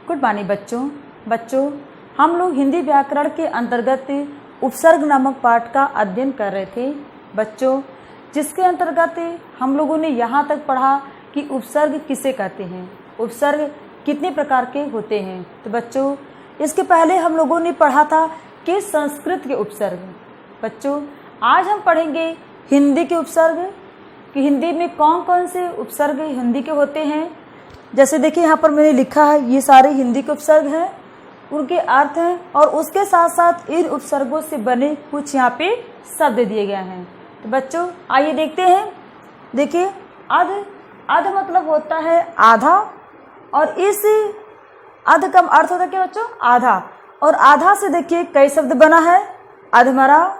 Good morning बच्चों हम लोग हिंदी व्याकरण के अंतर्गत उपसर्ग नामक पाठ का अध्ययन कर रहे थे बच्चों, जिसके अंतर्गत हम लोगों ने यहाँ तक पढ़ा कि उपसर्ग किसे कहते हैं, उपसर्ग कितने प्रकार के होते हैं। तो बच्चों इसके पहले हम लोगों ने पढ़ा था कि संस्कृत के उपसर्ग। बच्चों आज हम पढ़ेंगे हिंदी के उपसर्ग कि हिंदी में कौन कौन से उपसर्ग हिंदी के होते हैं। जैसे देखिए यहाँ पर मैंने लिखा है, ये सारे हिंदी के उपसर्ग हैं, उनके अर्थ हैं और उसके साथ साथ इन उपसर्गों से बने कुछ यहाँ पे शब्द दिए गए हैं। तो बच्चों आइए देखते हैं। देखिए अध मतलब होता है आधा, और इस अध का अर्थ होता है क्या बच्चों, आधा। और आधा से देखिए कई शब्द बना है, अधमरा,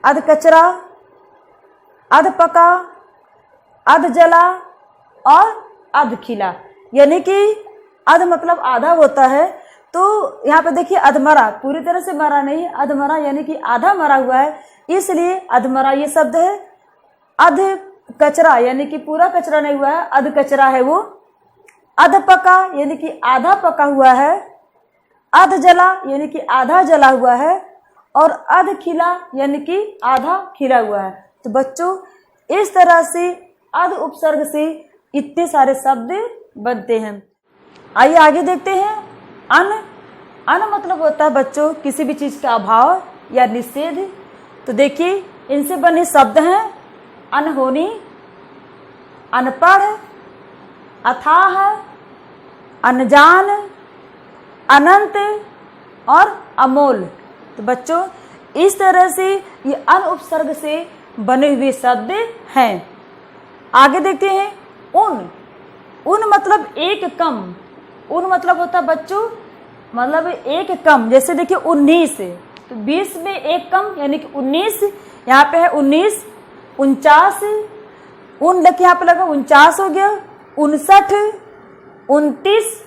अध कचरा, अध पका, अध जला और अध खिला। यानी कि अध मतलब आधा होता है। तो यहाँ पे देखिए अधमरा पूरी तरह से मरा नहीं, अधमरा यानी कि आधा मरा हुआ है, इसलिए अधमरा ये शब्द है। अध कचरा यानी कि पूरा कचरा नहीं हुआ है, अध कचरा है वो। अध पका यानी कि आधा पका हुआ है। अध जला यानी कि आधा जला हुआ है। और अध खिला यानी कि आधा खिला हुआ है। तो बच्चों इस तरह से अध उपसर्ग से इतने सारे शब्द बनते हैं। आइए आगे देखते हैं। अन मतलब होता है बच्चों किसी भी चीज का अभाव या निषेध। तो देखिए इनसे बने शब्द हैं अनहोनी, अनपढ़, अथाह, अनजान, अनंत और अमोल। तो बच्चों इस तरह से ये अन उपसर्ग से बने हुए शब्द हैं। आगे देखते हैं। उन मतलब एक कम। उन मतलब होता है बच्चों मतलब एक कम। जैसे देखिए 19, तो 20 में एक कम यानी कि 19। यहाँ पे है 19, 49, उन देखिए यहाँ पे लगा 49 हो गया, 59, 29,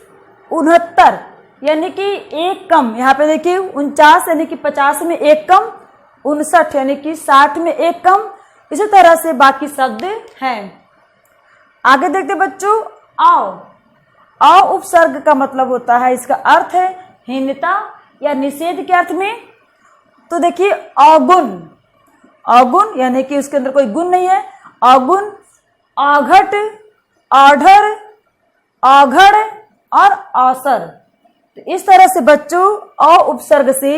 69 यानी कि एक कम। यहाँ पे देखिए 49 यानी कि 50 में एक कम, 59 यानी कि 60 में एक कम। इसी तरह से बाकी शब्द हैं। आगे देखते बच्चों। आओ उपसर्ग का मतलब होता है, इसका अर्थ है हीनता या निषेध के अर्थ में। तो देखिए अवगुण यानी कि उसके अंदर कोई गुण नहीं है। अवगुण, आघट, आढ़र, आघड़ और अवसर। तो इस तरह से बच्चों अ उपसर्ग से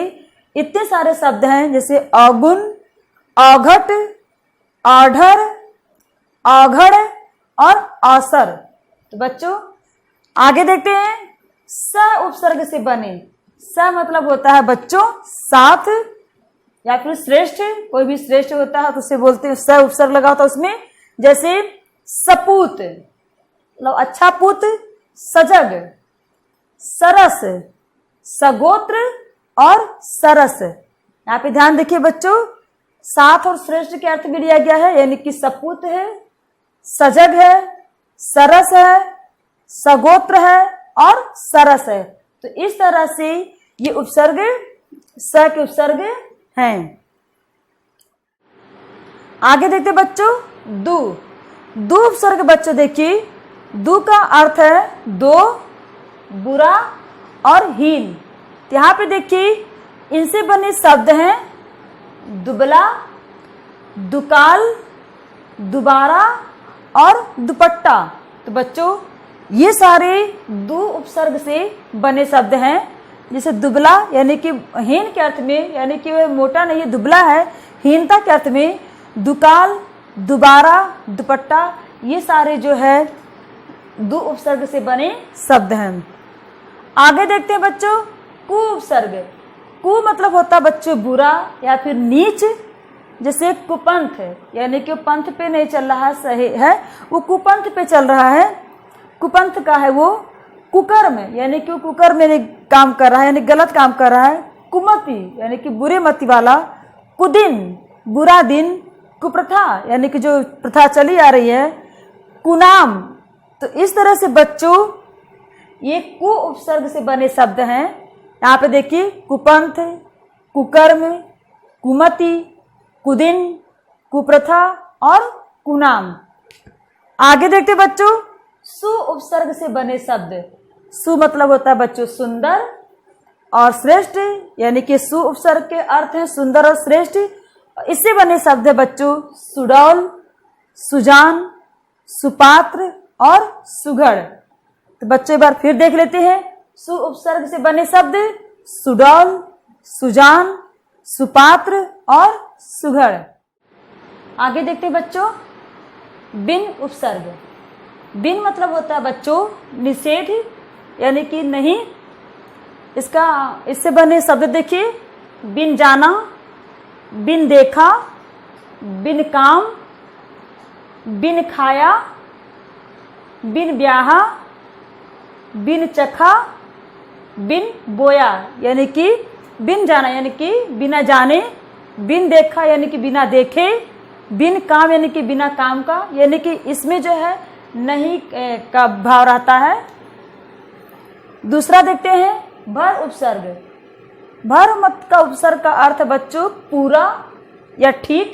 इतने सारे शब्द हैं, जैसे अवगुण, आघट, आढ़र, आघड़ और अवसर। तो बच्चों आगे देखते हैं। स उपसर्ग से बने। स मतलब होता है बच्चों साथ या फिर श्रेष्ठ। कोई भी श्रेष्ठ होता है तो उसे बोलते हैं स उपसर्ग लगा होता है उसमें। जैसे सपूत मतलब अच्छा पुत, सजग, सरस, सगोत्र और सरस। यहाँ पे ध्यान देखिए बच्चों, साथ और श्रेष्ठ के अर्थ में लिया गया है, यानी कि सपूत है, सजग है, सरस है, सगोत्र है और सरस है। तो इस तरह से ये उपसर्ग स के उपसर्ग हैं। आगे देखते बच्चों। दू उपसर्ग बच्चों देखिए, दू का अर्थ है दो, बुरा और हीन। यहाँ पे देखिए इनसे बने शब्द हैं दुबला, दुकाल, दुबारा और दुपट्टा। तो बच्चों ये सारे दू उपसर्ग से बने शब्द हैं। जैसे दुबला यानी कि हीन के अर्थ में, यानी कि वह मोटा नहीं है, दुबला है, हीनता के अर्थ में। दुकाल, दुबारा, दुपट्टा ये सारे जो है दू उपसर्ग से बने शब्द हैं। आगे देखते हैं बच्चों। कु उपसर्ग। कु मतलब होता है बच्चों बुरा या फिर नीच। जैसे कुपंथ यानी कि पंथ पे नहीं चल रहा है, सही है, वो कुपंथ पे चल रहा है। कुपंथ का है वो। कुकर्म यानी कि वो कुकर्म में काम कर रहा है, यानी गलत काम कर रहा है। कुमति यानी कि बुरे मति वाला। कुदिन बुरा दिन। कुप्रथा यानी कि जो प्रथा चली आ रही है। कुनाम। तो इस तरह से बच्चों ये कु उपसर्ग से बने शब्द हैं। यहाँ पे देखिए कुपंथ, कुकर्म, कुमति, कुदिन, कुप्रथा और कुनाम। आगे देखते बच्चों। सु उपसर्ग से बने शब्द। सु मतलब होता है बच्चों सुंदर, और श्रेष्ठ यानी कि सु उपसर्ग के अर्थ हैं सुंदर और श्रेष्ठ। इससे बने शब्द है बच्चों सुडौल, सुजान, सुपात्र और सुघड़। तो बच्चों एक बार फिर देख लेते हैं। सु उपसर्ग से बने शब्द सुडौल, सुजान, सुपात्र और सुघड़। आगे देखते हैं बच्चों बिन उपसर्ग। बिन मतलब होता है बच्चों निषेध यानी कि नहीं। इससे बने शब्द देखिए बिन जाना, बिन देखा, बिन काम, बिन खाया, बिन ब्याहा, बिन चखा, बिन बोया यानी कि बिन जाना यानी कि बिना जाने, बिन देखा यानी कि बिना देखे, बिन काम यानी कि बिना काम का, यानी कि इसमें जो है नहीं का भाव रहता है। दूसरा देखते हैं भर उपसर्ग। भर मत का उपसर्ग का अर्थ बच्चों पूरा या ठीक,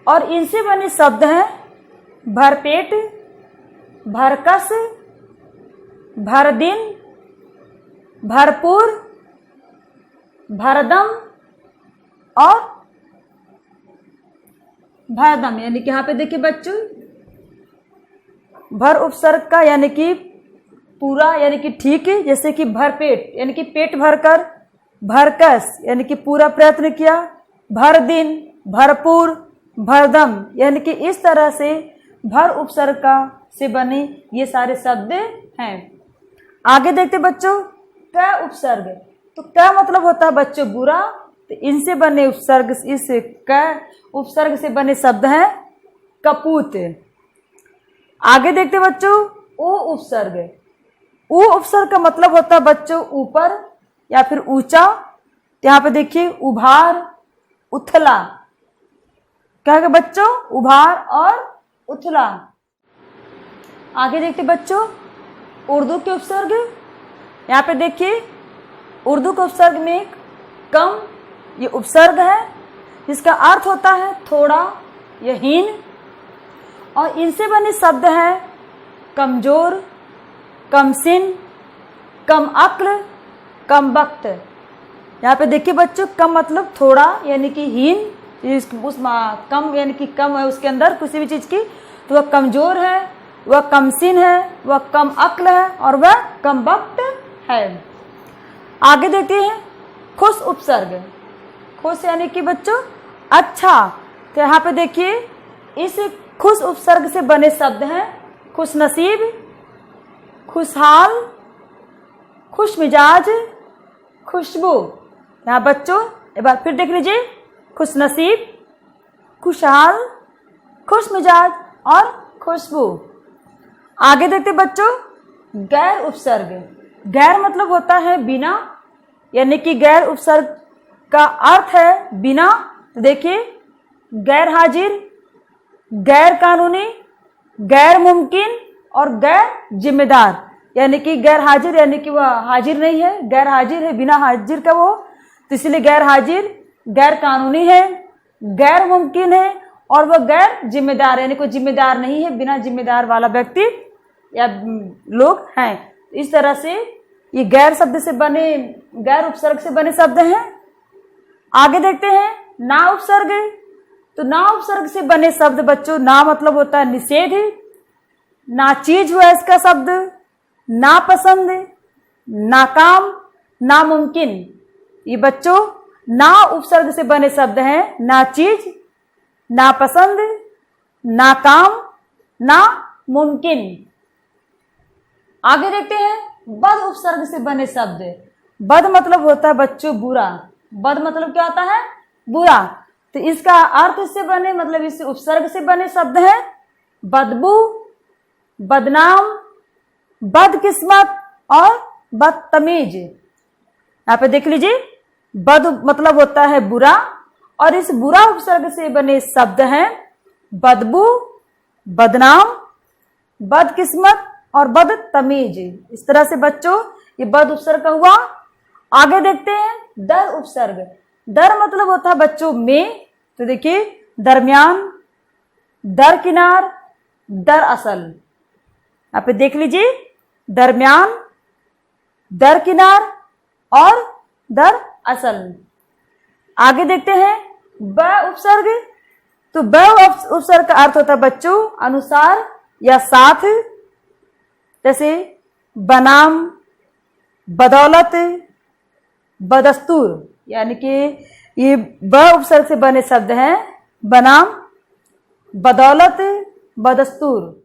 और इनसे बने शब्द हैं भरपेट, भरकस, भरदिन, भरपूर, भरदम और भरदम। यानी कि यहाँ पे देखिए बच्चों भर उपसर्ग का यानी कि पूरा यानी कि ठीक, जैसे कि भरपेट यानी कि पेट भरकर, भरकस यानी कि पूरा प्रयत्न किया, भर दिन, भरपूर, भरदम यानी कि इस तरह से भर उपसर्ग का से बने ये सारे शब्द हैं। आगे देखते बच्चों क उपसर्ग। तो क मतलब होता है बच्चों बुरा, तो इनसे बने उपसर्ग, इस क उपसर्ग से बने शब्द हैं कपूत। आगे देखते बच्चों ऊ उपसर्ग। ऊ उपसर्ग का मतलब होता है बच्चों ऊपर या फिर ऊंचा। तो यहाँ पे देखिए उभार, उथला। क्या है बच्चों उभार और उथला। आगे देखते बच्चों उर्दू के उपसर्ग। यहाँ पे देखिए उर्दू के उपसर्ग में कम ये उपसर्ग है, जिसका अर्थ होता है थोड़ा या हीन, और इनसे बने शब्द हैं कमजोर, कमसिन, कम अक्ल, कम वक्त। यहाँ पे देखिए बच्चों कम मतलब थोड़ा यानी कि हीन, उस कम यानी कि कम है उसके अंदर किसी भी चीज की, तो वह कमजोर है, वह कमसिन है, वह कम अक्ल है और वह कम वक्त है। आगे देखते हैं खुश उपसर्ग। खुश यानी कि बच्चों अच्छा। तो यहाँ पे देखिए इस खुश उपसर्ग से बने शब्द हैं खुश नसीब, खुशहाल, खुश मिजाज, खुशबू। यहाँ बच्चों एक बार फिर देख लीजिए खुश नसीब, खुशहाल, खुश मिजाज और खुशबू। आगे देखते बच्चों गैर उपसर्ग। गैर मतलब होता है बिना, यानी कि गैर उपसर्ग का अर्थ है बिना। तो देखिए गैर हाजिर, गैर कानूनी, गैर मुमकिन और गैर जिम्मेदार। यानी कि गैर हाजिर यानी कि वह हाजिर नहीं है, गैर हाजिर है, बिना हाजिर का वो, तो इसलिए गैर हाजिर, गैर कानूनी है, गैर मुमकिन है और वह गैर जिम्मेदार यानी कोई जिम्मेदार नहीं है, बिना जिम्मेदार वाला व्यक्ति या लोग हैं। इस तरह से ये गैर शब्द से बने, गैर उपसर्ग से बने शब्द हैं। आगे देखते हैं ना उपसर्ग। तो ना उपसर्ग से बने शब्द बच्चों ना मतलब होता है निषेध, ना चीज हुआ इसका शब्द, ना पसंद, नाकाम, नामुमकिन। ये बच्चों ना उपसर्ग से बने शब्द हैं ना चीज, ना पसंद, ना काम, ना मुमकिन। आगे देखते हैं बद उपसर्ग से बने शब्द। बद मतलब होता है बच्चों बुरा। बद मतलब क्या होता है बुरा। तो इसका अर्थ इससे बने मतलब इस उपसर्ग से बने शब्द हैं बदबू, बदनाम, बदकिस्मत और बदतमीज। यहाँ पे देख लीजिए बद मतलब होता है बुरा और इस बुरा उपसर्ग से बने शब्द हैं बदबू, बदनाम, बदकिस्मत और बदतमीज। इस तरह से बच्चों ये बद उपसर्ग का हुआ। आगे देखते हैं दर उपसर्ग। दर मतलब होता है बच्चों में। तो देखिए दरमियान, दरकिनार, दरअसल। यहाँ पे देख लीजिए दरमियान, दरकिनार और दर असल। आगे देखते हैं ब उपसर्ग। तो ब उपसर्ग का अर्थ होता है बच्चों अनुसार या साथ, जैसे बनाम, बदौलत, बदस्तूर, यानी कि ये ब उपसर्ग से बने शब्द हैं बनाम, बदौलत, बदस्तूर।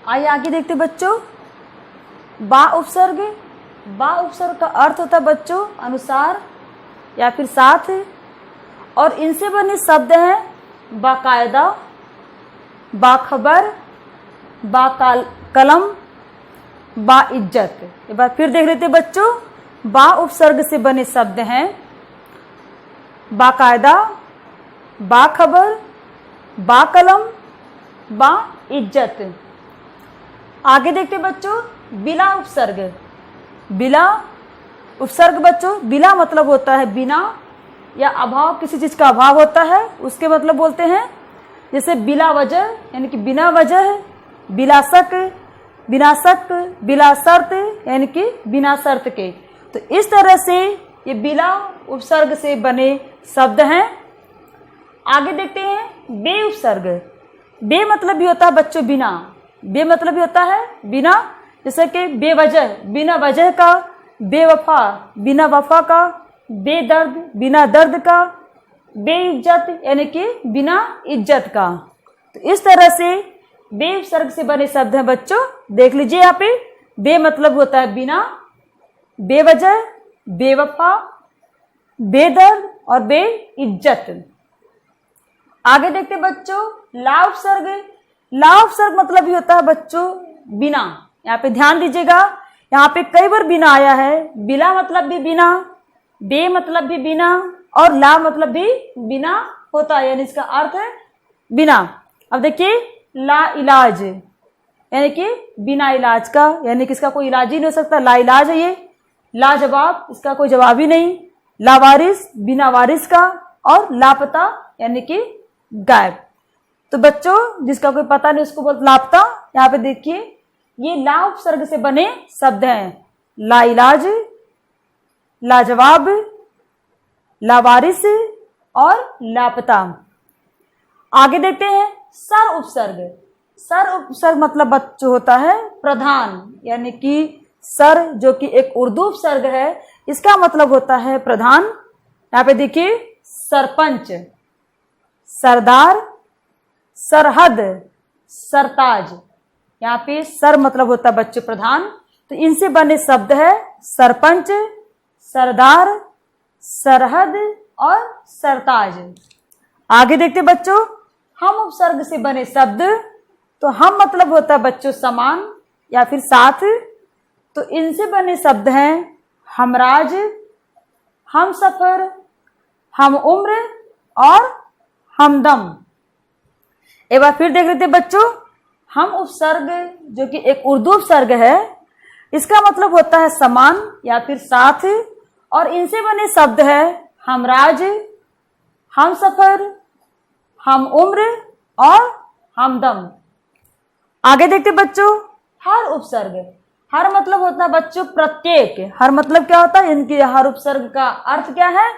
आइए आगे देखते बच्चों बा उपसर्ग। बा उपसर्ग का अर्थ होता है बच्चों अनुसार या फिर साथ, और इनसे बने शब्द हैं बाकायदा, बाखबर, बाकलम, बाइज्जत। एक बार फिर देख लेते बच्चों बा उपसर्ग से बने शब्द हैं बाकायदा, बाखबर, बाकलम, बाइज्जत। आगे देखते बच्चों बिला उपसर्ग। बिला उपसर्ग बच्चों, बिला मतलब होता है बिना या अभाव, किसी चीज का अभाव होता है उसके मतलब बोलते हैं। जैसे बिला वजह यानी कि बिना वजह, बिला शक, बिना शक, बिला शर्त यानी कि बिना शर्त के। तो इस तरह से ये बिला उपसर्ग से बने शब्द हैं। आगे देखते हैं बे उपसर्ग। बे मतलब भी होता है बच्चों बिना। बे मतलब भी होता है बिना, जैसे कि बेवजह, बिना वजह का, बेवफा, बिना वफा का, बेदर्द, बिना दर्द का, बेइज्जत यानी कि बिना इज्जत का। तो इस तरह से बे उपसर्ग से बने शब्द हैं बच्चों। देख लीजिए यहाँ पे बे मतलब होता है बिना, बेवजह, बेवफा, बेदर्द और बेइज्जत। आगे देखते बच्चों ला उपसर्ग। ला उपसर्ग मतलब भी होता है बच्चों बिना। यहाँ पे ध्यान दीजिएगा, यहाँ पे कई बार बिना आया है। बिला मतलब भी बिना, बे मतलब भी बिना और ला मतलब भी बिना होता है, यानी इसका अर्थ है बिना। अब देखिए ला इलाज यानी कि बिना इलाज का, यानी कि इसका कोई इलाज ही नहीं हो सकता, ला इलाज है ये। लाजवाब, इसका कोई जवाब ही नहीं। लावारिस, बिना वारिस का। और लापता यानी कि गायब। तो बच्चों जिसका कोई पता नहीं उसको बोलते लापता। यहाँ पे देखिए ये ला उपसर्ग से बने शब्द हैं ला इलाज, लाजवाब, लावारिस और लापता। आगे देखते हैं सर उपसर्ग। सर उपसर्ग मतलब बच्चों होता है प्रधान, यानी कि सर जो कि एक उर्दू उपसर्ग है, इसका मतलब होता है प्रधान। यहाँ पे देखिए सरपंच, सरदार, सरहद, सरताज। यहाँ पे सर मतलब होता है बच्चों प्रधान। तो इनसे बने शब्द है सरपंच, सरदार, सरहद और सरताज। आगे देखते बच्चों हम उपसर्ग से बने शब्द। तो हम मतलब होता है बच्चों समान या फिर साथ। तो इनसे बने शब्द हैं हमराज, हम सफर, हम उम्र और हमदम। एक बार फिर देख लेते बच्चों हम उपसर्ग जो कि एक उर्दू उपसर्ग है, इसका मतलब होता है समान या फिर साथ। और इनसे बने शब्द है हमराज, हम सफर, हम उम्र और हमदम। आगे देखते बच्चों हर उपसर्ग। हर मतलब होता है बच्चों प्रत्येक। हर मतलब क्या होता है, इनकी हर उपसर्ग का अर्थ क्या है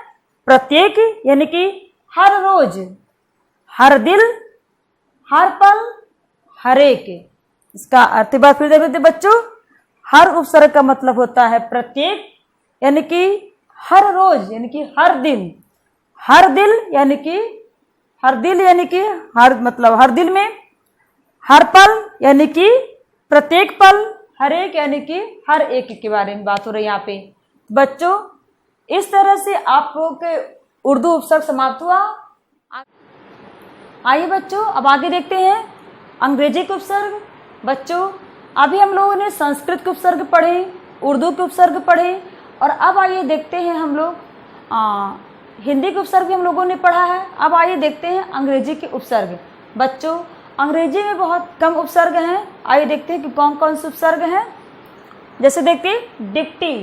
प्रत्येक, यानी कि हर रोज, हर दिल, हर पल, हर एक। इसका अर्थ बार फिर देख लेते बच्चों हर उपसर्ग का मतलब होता है प्रत्येक, यानी कि हर रोज यानी कि हर दिन, हर दिल यानी कि हर दिल यानी कि हर मतलब हर दिल में, हर पल यानी कि प्रत्येक पल, हर एक यानी कि हर एक के बारे में बात हो रही है यहाँ पे। बच्चों इस तरह से आप लोग के उर्दू उपसर्ग समाप्त हुआ। आइए बच्चों अब आगे देखते हैं अंग्रेजी के उपसर्ग। बच्चों अभी हम लोगों ने संस्कृत के उपसर्ग पढ़े, उर्दू के उपसर्ग पढ़े, और अब आइए देखते हैं हम लोग हिंदी के उपसर्ग भी हम लोगों ने पढ़ा है। अब आइए देखते हैं अंग्रेजी के उपसर्ग। बच्चों अंग्रेजी में बहुत कम उपसर्ग हैं। आइए देखते हैं कि कौन कौन से उपसर्ग हैं। जैसे देखते हैं डिप्टी।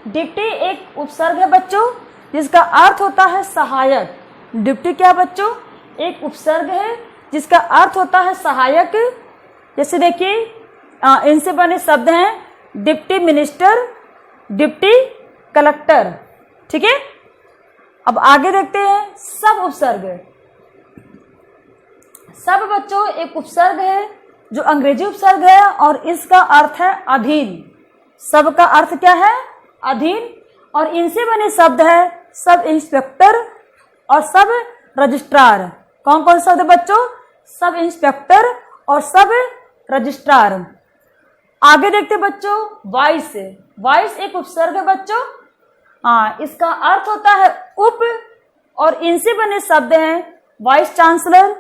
डिप्टी एक उपसर्ग है बच्चों जिसका अर्थ होता है सहायक। डिप्टी क्या बच्चों एक उपसर्ग है जिसका अर्थ होता है सहायक। जैसे देखिए इनसे बने शब्द हैं डिप्टी मिनिस्टर, डिप्टी कलेक्टर। ठीक है, अब आगे देखते हैं सब उपसर्ग। सब बच्चों एक उपसर्ग है जो अंग्रेजी उपसर्ग है और इसका अर्थ है अधीन। सब का अर्थ क्या है? अधीन। और इनसे बने शब्द है सब इंस्पेक्टर और सब रजिस्ट्रार। कौन कौन शब्द बच्चों? सब इंस्पेक्टर और सब रजिस्ट्रार। आगे देखते बच्चों वाइस। वाइस एक उपसर्ग है बच्चों। हाँ, इसका अर्थ होता है उप और इनसे बने शब्द हैं वाइस चांसलर,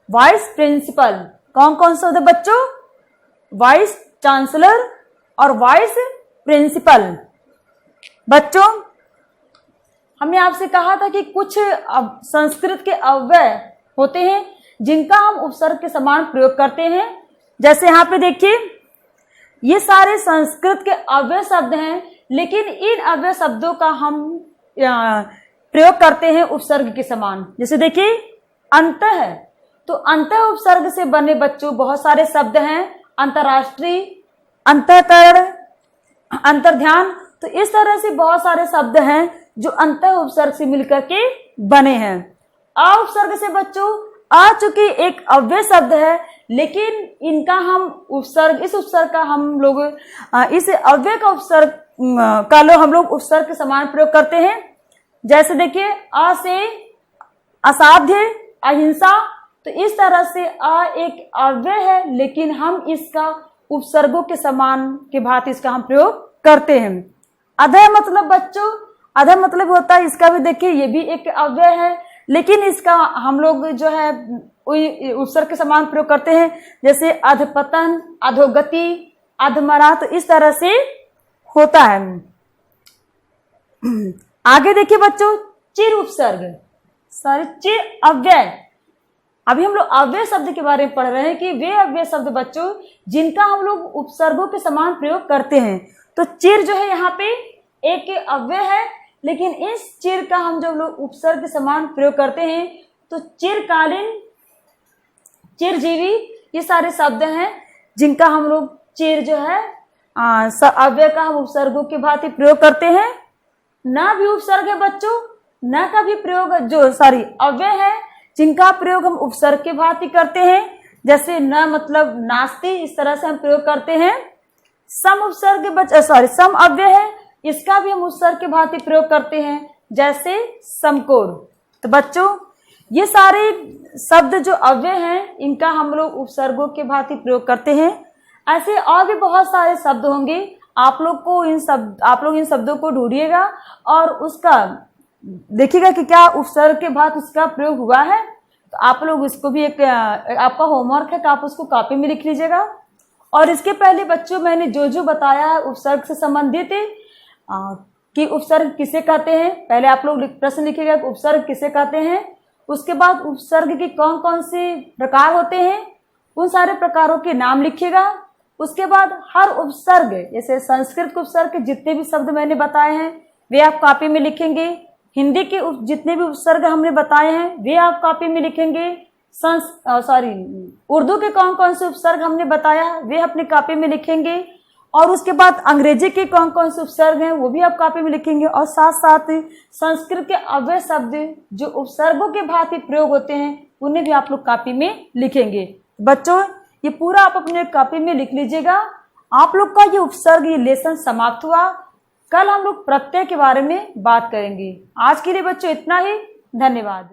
वाइस प्रिंसिपल। कौन कौन शब्द है बच्चों? वाइस चांसलर और वाइस प्रिंसिपल। बच्चों हमने आपसे कहा था कि कुछ संस्कृत के अव्यय होते हैं जिनका हम उपसर्ग के समान प्रयोग करते हैं। जैसे यहाँ पे देखिए, ये सारे संस्कृत के अव्यय शब्द हैं, लेकिन इन अव्यय शब्दों का हम प्रयोग करते हैं उपसर्ग के समान। जैसे देखिए अंत है, तो अंत उपसर्ग से बने बच्चों बहुत सारे शब्द हैं। अंतर्राष्ट्रीय, अंतःकरण, अंतर्ध्यान। तो इस तरह से बहुत सारे शब्द हैं जो अंत उपसर्ग से मिलकर के बने हैं। अ उपसर्ग से बच्चों, आ चूंकि एक अव्यय शब्द है, लेकिन इनका हम उपसर्ग, इस उपसर्ग का हम लोग इस अव्यय का उपसर्ग का लो हम लोग उपसर्ग के समान प्रयोग करते हैं। जैसे देखिए अ से असाध्य, अहिंसा। तो इस तरह से अ एक अव्यय है, लेकिन हम इसका उपसर्गों के समान के भांति इसका हम प्रयोग करते हैं। अधः मतलब बच्चों, अधः मतलब होता है, इसका भी देखिए ये भी एक अव्यय है, लेकिन इसका हम लोग जो है उपसर्ग के समान प्रयोग करते हैं। जैसे अधपतन, अधोगति, अधमरा। तो इस तरह से होता है। आगे देखिए बच्चों चिर उपसर्ग, सॉरी चिर अव्यय। अभी हम लोग अव्यय शब्द के बारे में पढ़ रहे हैं कि वे अव्यय शब्द बच्चों जिनका हम लोग उपसर्गों के समान प्रयोग करते हैं। तो चिर जो है यहाँ पे एक अव्यय है, लेकिन इस चिर का हम जब लोग उपसर्ग के समान प्रयोग करते हैं तो चिरकालीन, चिरजीवी, ये सारे शब्द हैं जिनका हम लोग चिर जो है अव्यय का हम उपसर्गों के भांति प्रयोग करते हैं। न भी उपसर्ग है बच्चों, न का भी प्रयोग जो अव्यय है जिनका प्रयोग हम उपसर्ग के भांति करते हैं। जैसे न मतलब नास्ति, इस तरह से हम प्रयोग करते हैं। सम उपसर्ग सम अव्यय है, इसका भी हम उपसर्ग के भांति प्रयोग करते हैं, जैसे समकोर। तो बच्चों ये सारे शब्द जो अव्यय हैं इनका हम लोग उपसर्गों के भांति प्रयोग करते हैं। ऐसे और भी बहुत सारे शब्द होंगे, आप लोग इन शब्दों को ढूंढिएगा और उसका देखिएगा कि क्या उपसर्ग के बाद उसका प्रयोग हुआ है। तो आप लोग उसको भी एक आपका होमवर्क है कि आप उसको कॉपी में लिख लीजिएगा। और इसके पहले बच्चों मैंने जो बताया है उपसर्ग से संबंधित कि उपसर्ग किसे कहते हैं, पहले आप लोग प्रश्न लिखिएगा कि उपसर्ग किसे कहते हैं। उसके बाद उपसर्ग के कौन कौन से प्रकार होते हैं, उन सारे प्रकारों के नाम लिखिएगा। उसके बाद हर उपसर्ग, जैसे संस्कृत के उपसर्ग के जितने भी शब्द मैंने बताए हैं वे आप कॉपी में लिखेंगे। हिंदी के जितने भी उपसर्ग हमने बताए हैं वे आप कॉपी में लिखेंगे। उर्दू के कौन कौन से उपसर्ग हमने बताया है वे अपनी कॉपी में लिखेंगे। और उसके बाद अंग्रेजी के कौन कौन से उपसर्ग हैं वो भी आप कॉपी में लिखेंगे। और साथ साथ संस्कृत के अव्यय शब्द जो उपसर्गों के भांति प्रयोग होते हैं उन्हें भी आप लोग कॉपी में लिखेंगे। बच्चों ये पूरा आप अपने कॉपी में लिख लीजिएगा। आप लोग का ये उपसर्ग, ये लेसन समाप्त हुआ। कल हम लोग प्रत्यय के बारे में बात करेंगे। आज के लिए बच्चों इतना ही। धन्यवाद।